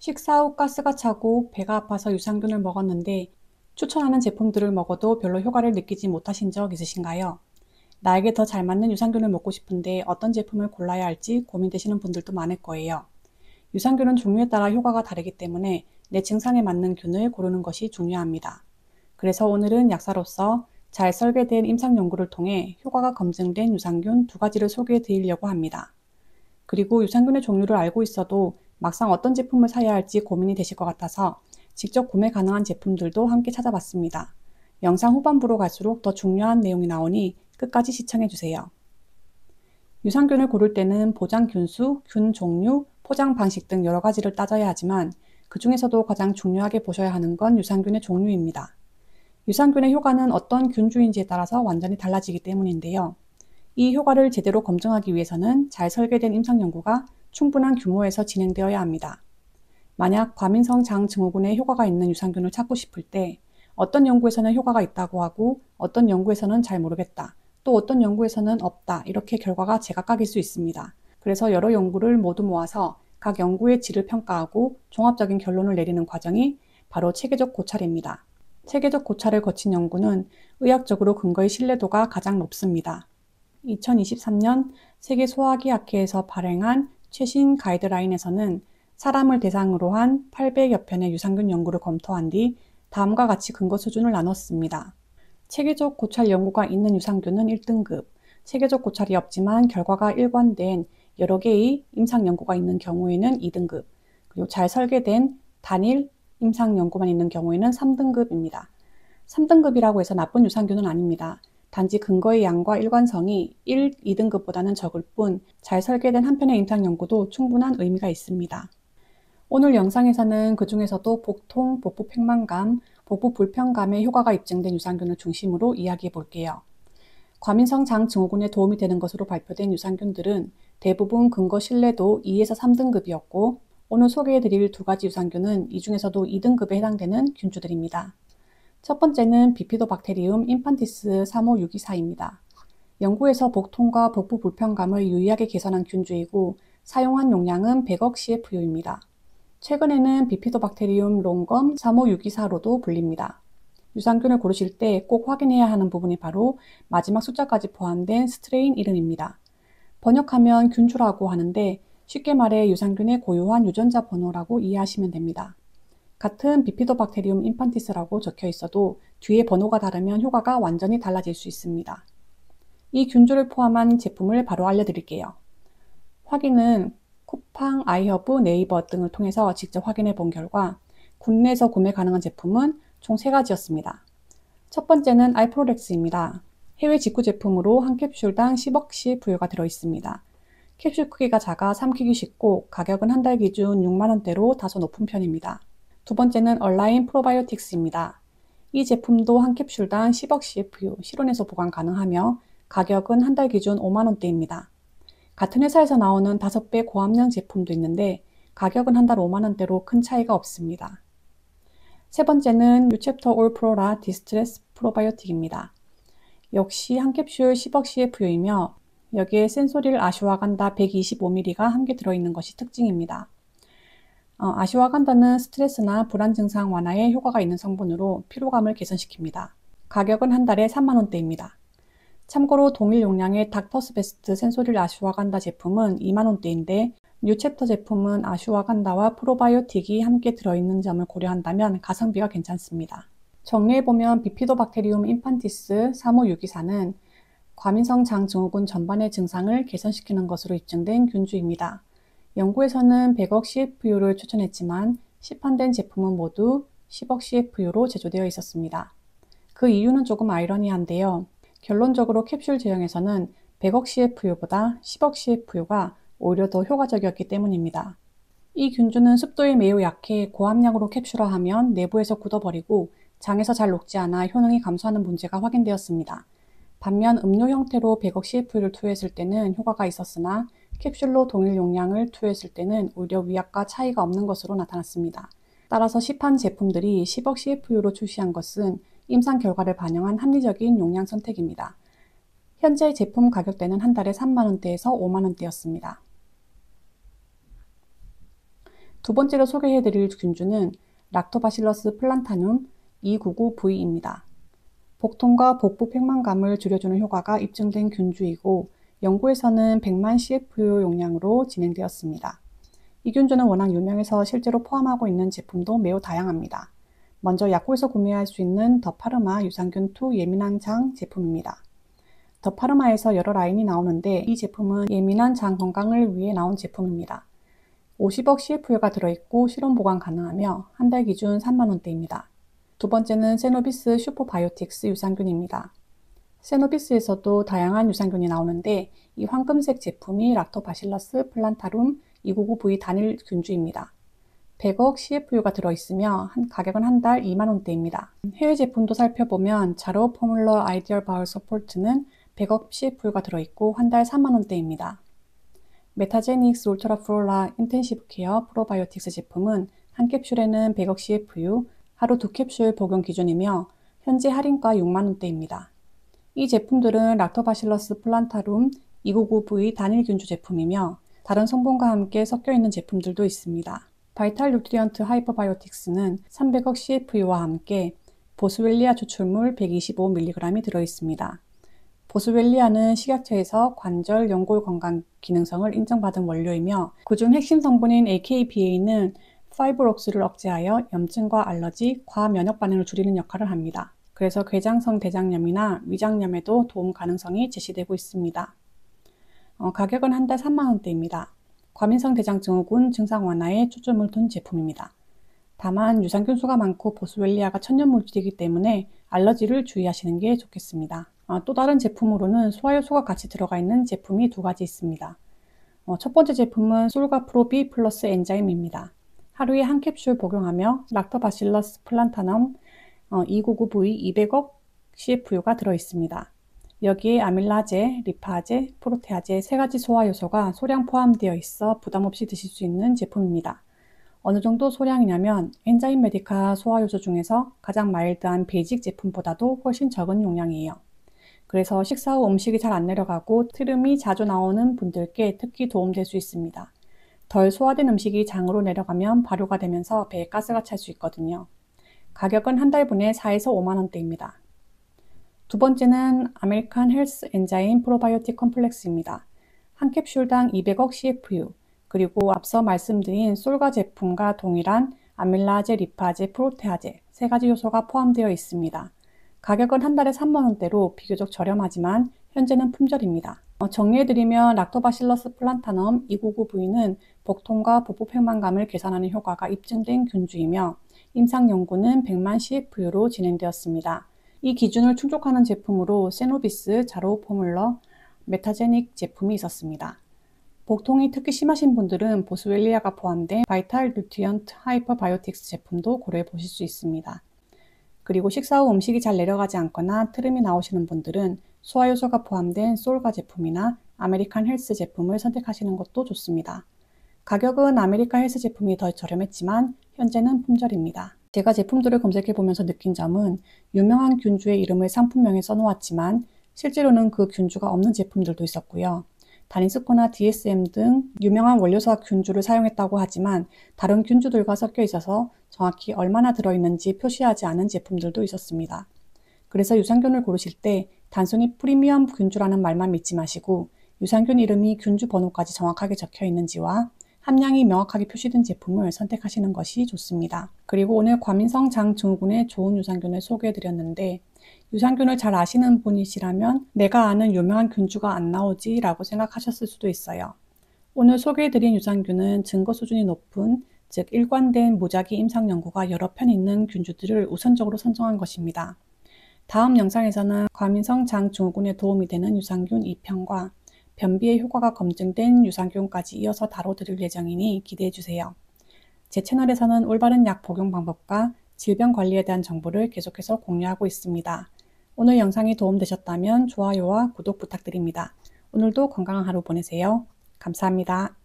식사 후 가스가 차고 배가 아파서 유산균을 먹었는데 추천하는 제품들을 먹어도 별로 효과를 느끼지 못하신 적 있으신가요? 나에게 더 잘 맞는 유산균을 먹고 싶은데 어떤 제품을 골라야 할지 고민되시는 분들도 많을 거예요. 유산균은 종류에 따라 효과가 다르기 때문에 내 증상에 맞는 균을 고르는 것이 중요합니다. 그래서 오늘은 약사로서 잘 설계된 임상 연구를 통해 효과가 검증된 유산균 두 가지를 소개해 드리려고 합니다. 그리고 유산균의 종류를 알고 있어도 막상 어떤 제품을 사야 할지 고민이 되실 것 같아서 직접 구매 가능한 제품들도 함께 찾아봤습니다. 영상 후반부로 갈수록 더 중요한 내용이 나오니 끝까지 시청해주세요. 유산균을 고를 때는 보장 균수, 균 종류, 포장 방식 등 여러 가지를 따져야 하지만 그 중에서도 가장 중요하게 보셔야 하는 건 유산균의 종류입니다. 유산균의 효과는 어떤 균주인지에 따라서 완전히 달라지기 때문인데요. 이 효과를 제대로 검증하기 위해서는 잘 설계된 임상 연구가 충분한 규모에서 진행되어야 합니다. 만약 과민성 장증후군에 효과가 있는 유산균을 찾고 싶을 때 어떤 연구에서는 효과가 있다고 하고 어떤 연구에서는 잘 모르겠다, 또 어떤 연구에서는 없다, 이렇게 결과가 제각각일 수 있습니다. 그래서 여러 연구를 모두 모아서 각 연구의 질을 평가하고 종합적인 결론을 내리는 과정이 바로 체계적 고찰입니다. 체계적 고찰을 거친 연구는 의학적으로 근거의 신뢰도가 가장 높습니다. 2023년 세계 소화기학회에서 발행한 최신 가이드라인에서는 사람을 대상으로 한 800여 편의 유산균 연구를 검토한 뒤 다음과 같이 근거 수준을 나눴습니다. 체계적 고찰 연구가 있는 유산균은 1등급, 체계적 고찰이 없지만 결과가 일관된 여러 개의 임상 연구가 있는 경우에는 2등급, 그리고 잘 설계된 단일 임상 연구만 있는 경우에는 3등급입니다. 3등급이라고 해서 나쁜 유산균은 아닙니다. 단지 근거의 양과 일관성이 1, 2등급보다는 적을 뿐 잘 설계된 한편의 임상 연구도 충분한 의미가 있습니다. 오늘 영상에서는 그 중에서도 복통, 복부 팽만감, 복부 불편감에 효과가 입증된 유산균을 중심으로 이야기해 볼게요. 과민성 장증후군에 도움이 되는 것으로 발표된 유산균들은 대부분 근거 신뢰도 2에서 3등급이었고 오늘 소개해 드릴 두 가지 유산균은 이 중에서도 2등급에 해당되는 균주들입니다. 첫 번째는 비피도박테리움 인판티스 35624입니다. 연구에서 복통과 복부 불편감을 유의하게 개선한 균주이고 사용한 용량은 100억 CFU입니다. 최근에는 비피도박테리움 롱검 35624로도 불립니다. 유산균을 고르실 때 꼭 확인해야 하는 부분이 바로 마지막 숫자까지 포함된 스트레인 이름입니다. 번역하면 균주라고 하는데 쉽게 말해 유산균의 고유한 유전자 번호라고 이해하시면 됩니다. 같은 비피도박테리움 인판티스라고 적혀 있어도 뒤에 번호가 다르면 효과가 완전히 달라질 수 있습니다. 이 균주를 포함한 제품을 바로 알려드릴게요. 확인은 쿠팡, 아이허브, 네이버 등을 통해서 직접 확인해 본 결과 국내에서 구매 가능한 제품은 총 3가지였습니다. 첫 번째는 알프로렉스입니다. 해외 직구 제품으로 한 캡슐당 10억씩 부유가 들어있습니다. 캡슐 크기가 작아 삼키기 쉽고 가격은 한 달 기준 6만원대로 다소 높은 편입니다. 두 번째는 얼라인 프로바이오틱스입니다. 이 제품도 한 캡슐당 10억 CFU, 실온에서 보관 가능하며 가격은 한 달 기준 5만원대입니다. 같은 회사에서 나오는 5배 고함량 제품도 있는데 가격은 한 달 5만원대로 큰 차이가 없습니다. 세 번째는 유챕터 올 프로라 디스트레스 프로바이오틱입니다. 역시 한 캡슐 10억 CFU이며 여기에 센소릴 아슈와간다 125mg가 함께 들어있는 것이 특징입니다. 아슈와간다는 스트레스나 불안 증상 완화에 효과가 있는 성분으로 피로감을 개선시킵니다. 가격은 한 달에 3만원대입니다. 참고로 동일 용량의 닥터스 베스트 센소릴 아슈와간다 제품은 2만원대인데 뉴챕터 제품은 아슈와간다와 프로바이오틱이 함께 들어있는 점을 고려한다면 가성비가 괜찮습니다. 정리해보면 비피도박테리움 인판티스 35624는 과민성 장증후군 전반의 증상을 개선시키는 것으로 입증된 균주입니다. 연구에서는 100억 CFU를 추천했지만 시판된 제품은 모두 10억 CFU로 제조되어 있었습니다. 그 이유는 조금 아이러니한데요. 결론적으로 캡슐 제형에서는 100억 CFU보다 10억 CFU가 오히려 더 효과적이었기 때문입니다. 이 균주는 습도에 매우 약해 고함량으로 캡슐화하면 내부에서 굳어버리고 장에서 잘 녹지 않아 효능이 감소하는 문제가 확인되었습니다. 반면 음료 형태로 100억 CFU를 투여했을 때는 효과가 있었으나 캡슐로 동일 용량을 투여했을 때는 오히려 위압과 차이가 없는 것으로 나타났습니다. 따라서 시판 제품들이 10억 CFU로 출시한 것은 임상 결과를 반영한 합리적인 용량 선택입니다. 현재 제품 가격대는 한 달에 3만원대에서 5만원대였습니다. 두 번째로 소개해드릴 균주는 락토바실러스 플란타눔 299V입니다. 복통과 복부 팽만감을 줄여주는 효과가 입증된 균주이고 연구에서는 100만 CFU 용량으로 진행되었습니다. 이 균주는 워낙 유명해서 실제로 포함하고 있는 제품도 매우 다양합니다. 먼저 약국에서 구매할 수 있는 더 파르마 유산균2 예민한 장 제품입니다. 더 파르마에서 여러 라인이 나오는데 이 제품은 예민한 장 건강을 위해 나온 제품입니다. 50억 CFU가 들어있고 실온 보관 가능하며 한 달 기준 3만원대입니다. 두 번째는 세노비스 슈퍼바이오틱스 유산균입니다. 세노비스에서도 다양한 유산균이 나오는데 이 황금색 제품이 락토바실러스 플란타룸 299V 단일 균주입니다. 100억 CFU가 들어있으며 가격은 한 달 2만원대입니다. 해외 제품도 살펴보면 자로 포뮬러 아이디얼 바울 서포트는 100억 CFU가 들어있고 한 달 3만원대입니다. 메타제닉스 울트라 플로라 인텐시브 케어 프로바이오틱스 제품은 한 캡슐에는 100억 CFU, 하루 2캡슐 복용 기준이며 현재 할인가 6만원대입니다. 이 제품들은 락토바실러스 플란타룸 299V 단일 균주 제품이며 다른 성분과 함께 섞여 있는 제품들도 있습니다. 바이탈 뉴트리언트 하이퍼바이오틱스는 300억 CFU와 함께 보스웰리아 추출물 125mg이 들어있습니다. 보스웰리아는 식약처에서 관절, 연골 건강 기능성을 인정받은 원료이며 그중 핵심 성분인 AKPA는 파이브록스를 억제하여 염증과 알러지, 과면역 반응을 줄이는 역할을 합니다. 그래서 궤장성 대장염이나 위장염에도 도움 가능성이 제시되고 있습니다. 가격은 한 달 3만원대입니다. 과민성 대장증후군 증상 완화에 초점을 둔 제품입니다. 다만 유산균수가 많고 보스웰리아가 천연물질이기 때문에 알러지를 주의하시는 게 좋겠습니다. 또 다른 제품으로는 소화효소가 같이 들어가 있는 제품이 두 가지 있습니다. 첫 번째 제품은 솔가프로비 플러스 엔자임입니다. 하루에 한 캡슐 복용하며 락토바실러스 플란타넘 299V 200억 CFU가 들어있습니다. 여기에 아밀라제, 리파제, 프로테아제 세 가지 소화효소가 소량 포함되어 있어 부담 없이 드실 수 있는 제품입니다. 어느 정도 소량이냐면 엔자임 메디카 소화효소 중에서 가장 마일드한 베이직 제품보다도 훨씬 적은 용량이에요. 그래서 식사 후 음식이 잘 안 내려가고 트름이 자주 나오는 분들께 특히 도움될 수 있습니다. 덜 소화된 음식이 장으로 내려가면 발효가 되면서 배에 가스가 찰 수 있거든요. 가격은 한 달분에 4에서 5만원대입니다. 두 번째는 아메리칸 헬스 엔자임 프로바이오틱 컴플렉스입니다. 한 캡슐당 200억 CFU, 그리고 앞서 말씀드린 솔가 제품과 동일한 아밀라제, 리파제, 프로테아제 세 가지 요소가 포함되어 있습니다. 가격은 한 달에 3만원대로 비교적 저렴하지만 현재는 품절입니다. 정리해드리면 락토바실러스 플란타넘 299V는 복통과 복부 팽만감을 개선하는 효과가 입증된 균주이며 임상 연구는 100만 CFU로 진행되었습니다. 이 기준을 충족하는 제품으로 세노비스, 자로 포뮬러, 메타제닉 제품이 있었습니다. 복통이 특히 심하신 분들은 보스웰리아가 포함된 바이탈 뉴트리언트 하이퍼바이오틱스 제품도 고려해 보실 수 있습니다. 그리고 식사 후 음식이 잘 내려가지 않거나 트름이 나오시는 분들은 소화효소가 포함된 솔가 제품이나 아메리칸 헬스 제품을 선택하시는 것도 좋습니다. 가격은 아메리칸 헬스 제품이 더 저렴했지만 현재는 품절입니다. 제가 제품들을 검색해 보면서 느낀 점은 유명한 균주의 이름을 상품명에 써놓았지만 실제로는 그 균주가 없는 제품들도 있었고요. 다니스코나 DSM 등 유명한 원료사 균주를 사용했다고 하지만 다른 균주들과 섞여 있어서 정확히 얼마나 들어있는지 표시하지 않은 제품들도 있었습니다. 그래서 유산균을 고르실 때 단순히 프리미엄 균주라는 말만 믿지 마시고 유산균 이름이 균주 번호까지 정확하게 적혀 있는지와 함량이 명확하게 표시된 제품을 선택하시는 것이 좋습니다. 그리고 오늘 과민성 장증후군에 좋은 유산균을 소개해드렸는데 유산균을 잘 아시는 분이시라면 내가 아는 유명한 균주가 안 나오지 라고 생각하셨을 수도 있어요. 오늘 소개해드린 유산균은 증거 수준이 높은, 즉 일관된 무작위 임상 연구가 여러 편 있는 균주들을 우선적으로 선정한 것입니다. 다음 영상에서는 과민성 장증후군에 도움이 되는 유산균 2편과 변비의 효과가 검증된 유산균까지 이어서 다뤄드릴 예정이니 기대해주세요. 제 채널에서는 올바른 약 복용 방법과 질병 관리에 대한 정보를 계속해서 공유하고 있습니다. 오늘 영상이 도움되셨다면 좋아요와 구독 부탁드립니다. 오늘도 건강한 하루 보내세요. 감사합니다.